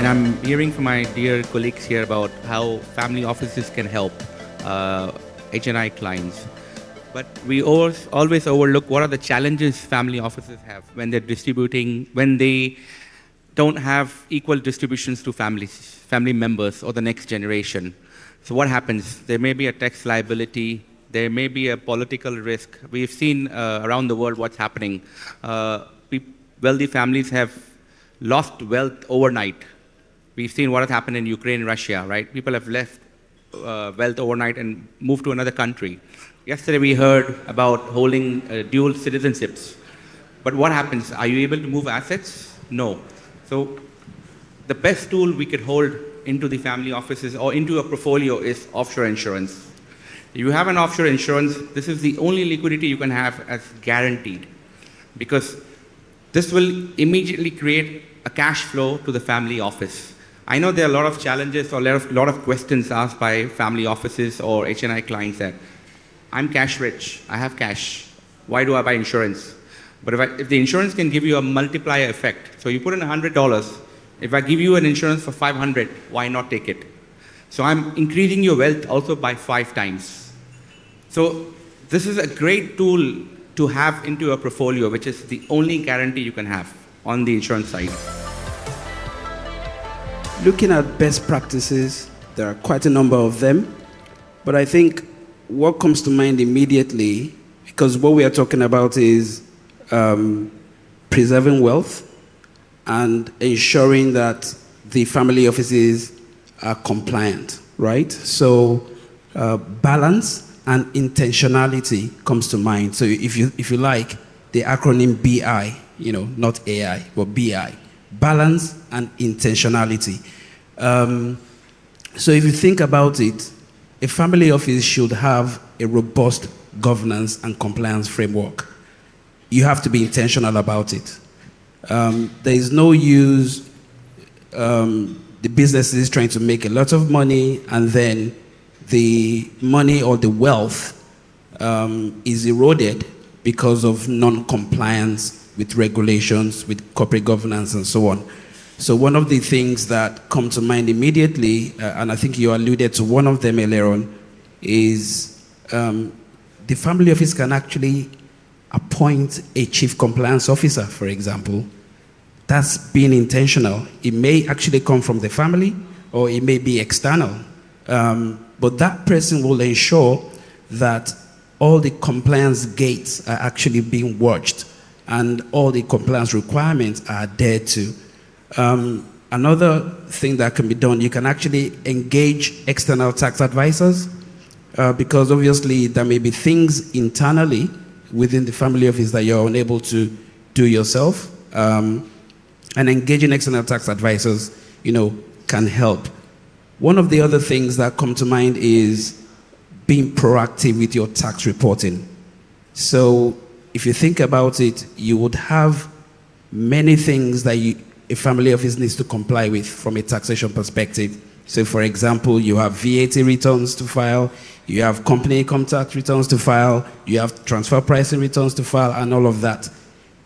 And I'm hearing from my dear colleagues here about how family offices can help HNI clients. But we always overlook what are the challenges family offices have when they're distributing, when they don't have equal distributions to family members or the next generation. So what happens? There may be a tax liability, there may be a political risk. We've seen around the world what's happening. Wealthy families have lost wealth overnight. We've seen what has happened in Ukraine and Russia, right? People have left wealth overnight and moved to another country. Yesterday we heard about holding dual citizenships. But what happens? Are you able to move assets? No. So the best tool we could hold into the family offices or into a portfolio is offshore insurance. You have an offshore insurance, this is the only liquidity you can have as guaranteed, because this will immediately create a cash flow to the family office. I know there are a lot of challenges or a lot of questions asked by family offices or HNI clients that I'm cash rich, I have cash, why do I buy insurance? But if the insurance can give you a multiplier effect, so you put in $100, if I give you an insurance for 500, why not take it? So I'm increasing your wealth also by 5 times. So this is a great tool to have into a portfolio, which is the only guarantee you can have on the insurance side. Looking at best practices, there are quite a number of them, but I think what comes to mind immediately, because what we are talking about is preserving wealth and ensuring that the family offices are compliant, right? So balance and intentionality comes to mind. So if you like, the acronym BI, not AI, but BI, balance and intentionality. So if you think about it, a family office should have a robust governance and compliance framework. You have to be intentional about it. There is no use the businesses trying to make a lot of money and then the money or the wealth is eroded because of non-compliance with regulations, with corporate governance and so on. So one of the things that come to mind immediately, and I think you alluded to one of them earlier on, is the family office can actually appoint a chief compliance officer, for example. That's being intentional. It may actually come from the family or it may be external. But that person will ensure that all the compliance gates are actually being watched and all the compliance requirements are adhered to. Another thing that can be done, you can actually engage external tax advisors because obviously there may be things internally within the family office that you're unable to do yourself. And engaging external tax advisors, can help. One of the other things that come to mind is being proactive with your tax reporting. So if you think about it, you would have many things that a family office needs to comply with from a taxation perspective. So for example, you have VAT returns to file, you have company income tax returns to file, you have transfer pricing returns to file, and all of that.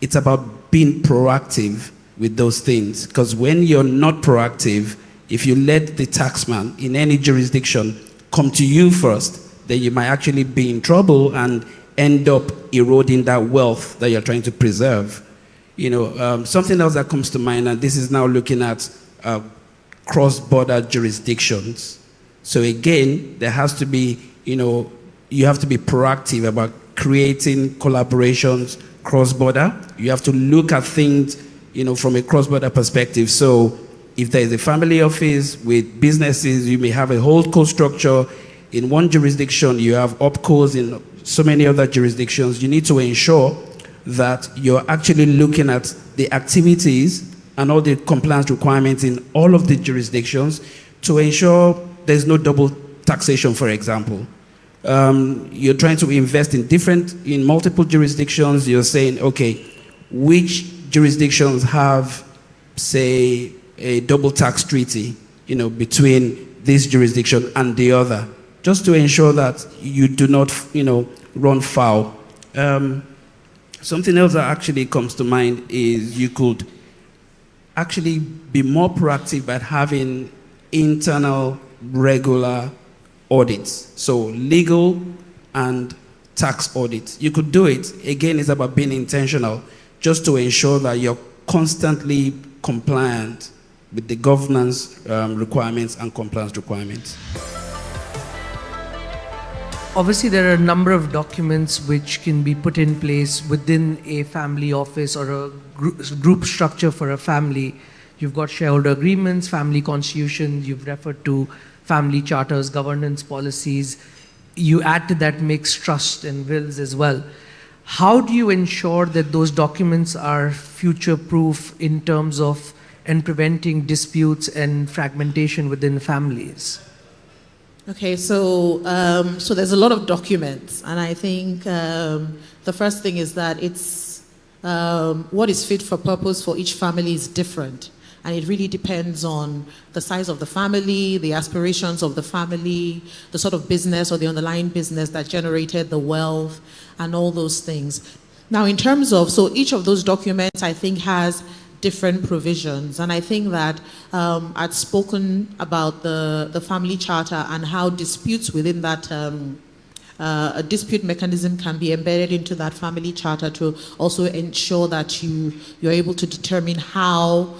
It's about being proactive with those things, because when you're not proactive, if you let the taxman in any jurisdiction come to you first, then you might actually be in trouble and end up eroding that wealth that you're trying to preserve. Something else that comes to mind, and this is now looking at cross-border jurisdictions. So again, there has to be, you have to be proactive about creating collaborations cross-border. You have to look at things, from a cross-border perspective. So if there is a family office with businesses, you may have a holdco structure. In one jurisdiction, you have opcos in so many other jurisdictions. You need to ensure that you're actually looking at the activities and all the compliance requirements in all of the jurisdictions to ensure there's no double taxation, for example. You're trying to invest in multiple jurisdictions. You're saying, okay, which jurisdictions have, say, a double tax treaty, between this jurisdiction and the other, just to ensure that you do not, run foul. Something else that actually comes to mind is you could actually be more proactive by having internal regular audits. So legal and tax audits. You could do it. Again, it's about being intentional, just to ensure that you're constantly compliant with the governance requirements and compliance requirements. Obviously, there are a number of documents which can be put in place within a family office or a group structure for a family. You've got shareholder agreements, family constitutions, you've referred to family charters, governance policies. You add to that mix trust and wills as well. How do you ensure that those documents are future-proof in terms of and preventing disputes and fragmentation within families? Okay, so there's a lot of documents, and I think the first thing is that it's what is fit for purpose for each family is different, and it really depends on the size of the family, the aspirations of the family, the sort of business or the underlying business that generated the wealth, and all those things. Now, in terms of, so each of those documents, I think, has different provisions, and I think that I'd spoken about the family charter and how disputes within that a dispute mechanism can be embedded into that family charter to also ensure that you're able to determine how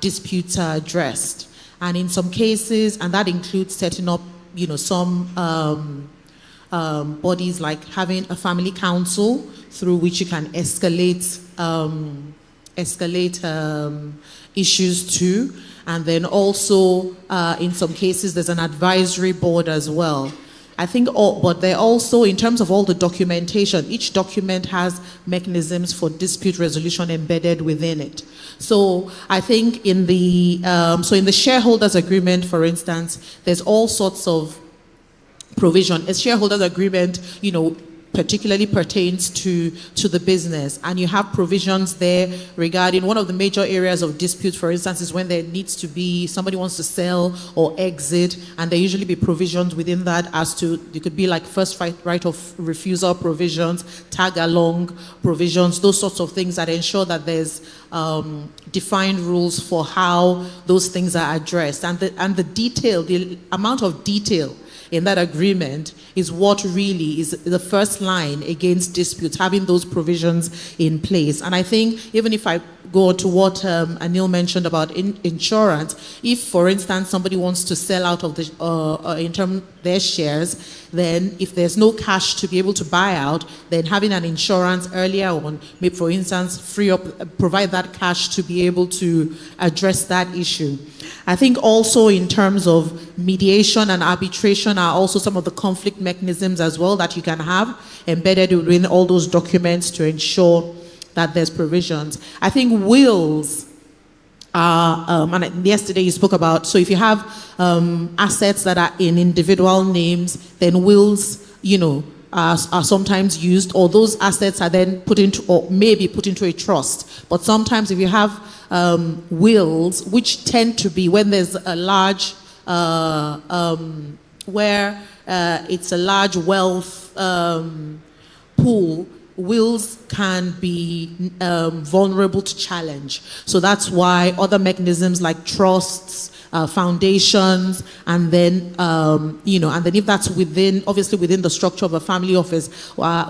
disputes are addressed. And in some cases, and that includes setting up, some bodies like having a family council through which you can escalate issues to, and then also in some cases there's an advisory board as well. I think, but they're also, in terms of all the documentation, each document has mechanisms for dispute resolution embedded within it. So I think in the shareholders agreement, for instance, there's all sorts of provision. A shareholders agreement, particularly pertains to the business, and you have provisions there regarding one of the major areas of dispute, for instance, is when there needs to be, somebody wants to sell or exit, and there usually be provisions within that as to, it could be like first right of refusal provisions, tag along provisions, those sorts of things that ensure that there's defined rules for how those things are addressed, and the amount of detail in that agreement is what really is the first line against disputes, having those provisions in place. And I think even if I go to what Anil mentioned about insurance, if, for instance, somebody wants to sell out of their shares, then if there's no cash to be able to buy out, then having an insurance earlier on, maybe, for instance, provide that cash to be able to address that issue. I think also in terms of mediation and arbitration are also some of the conflict mechanisms as well that you can have embedded within all those documents to ensure that there's provisions. I think wills are, and yesterday you spoke about, so if you have assets that are in individual names, then wills, are sometimes used, or those assets are then put into, or maybe put into a trust. But sometimes if you have wills, which tend to be when there's a large, where it's a large wealth pool, wills can be vulnerable to challenge. So that's why other mechanisms like trusts, foundations, and then and then if that's obviously within the structure of a family office,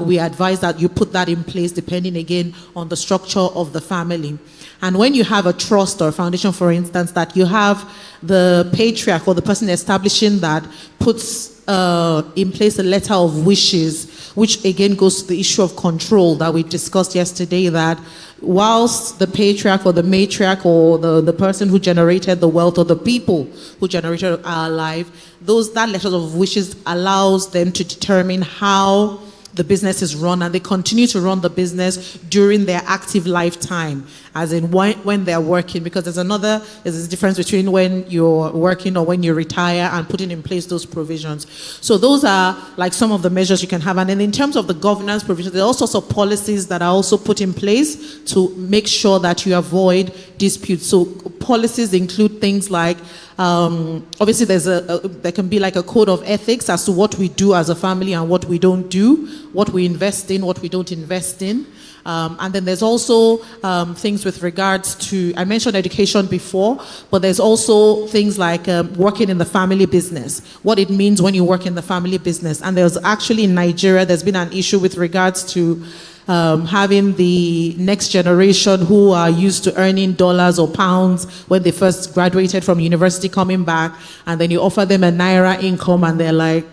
we advise that you put that in place depending again on the structure of the family. And when you have a trust or a foundation, for instance, that you have the patriarch or the person establishing that puts in place a letter of wishes, which again goes to the issue of control that we discussed yesterday, that whilst the patriarch or the matriarch or the person who generated the wealth or the people who generated our life, that letter of wishes allows them to determine how the business is run, and they continue to run the business during their active lifetime, as in when they're working, because there's a difference between when you're working or when you retire, and putting in place those provisions. So those are like some of the measures you can have. And then in terms of the governance provisions, there are all sorts of policies that are also put in place to make sure that you avoid disputes. So policies include things like, obviously there can be like a code of ethics as to what we do as a family and what we don't do, what we invest in, what we don't invest in. And then there's also things with regards to, I mentioned education before, but there's also things like working in the family business, what it means when you work in the family business. And there's actually in Nigeria, there's been an issue with regards to having the next generation who are used to earning dollars or pounds when they first graduated from university coming back, and then you offer them a naira income and they're like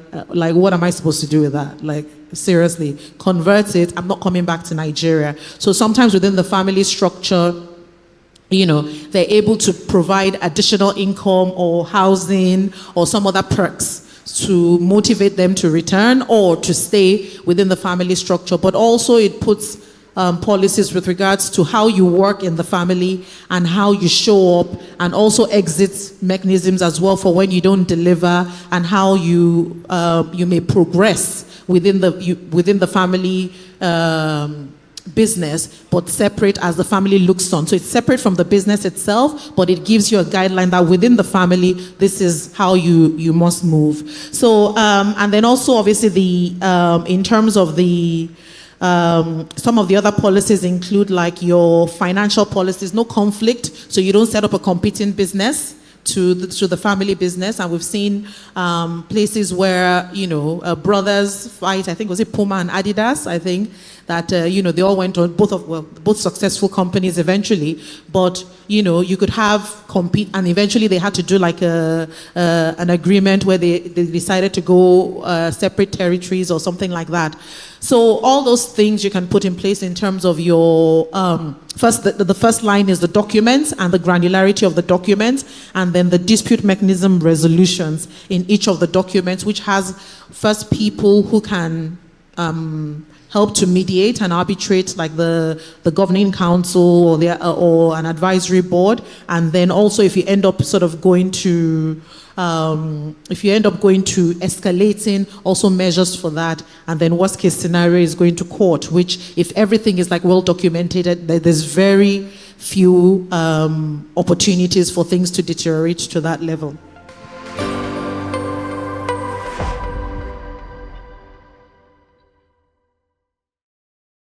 what am I supposed to do with that? Like, seriously, convert it, I'm not coming back to Nigeria. So sometimes within the family structure, you know, they're able to provide additional income or housing or some other perks to motivate them to return or to stay within the family structure. But also it puts policies with regards to how you work in the family and how you show up, and also exit mechanisms as well for when you don't deliver, and how you you may progress within the family business, but separate as the family looks on. So it's separate from the business itself, but it gives you a guideline that within the family, this is how you must move. So, and then also obviously the, in terms of the, some of the other policies include like your financial policies, no conflict, so you don't set up a competing business to the family business. And we've seen places where, you know, brothers fight, I think, was it Puma and Adidas, I think, that, you know, they all went on, both successful companies eventually, but, you know, you could have compete, and eventually they had to do like an agreement where they decided to go separate territories or something like that. So all those things you can put in place in terms of your, first, the first line is the documents and the granularity of the documents, and then the dispute mechanism resolutions in each of the documents, which has first people who can help to mediate and arbitrate, like the governing council or an advisory board. And then also if you end up sort of going to escalating, also measures for that. And then worst case scenario is going to court, which if everything is like well documented, there's very few opportunities for things to deteriorate to that level.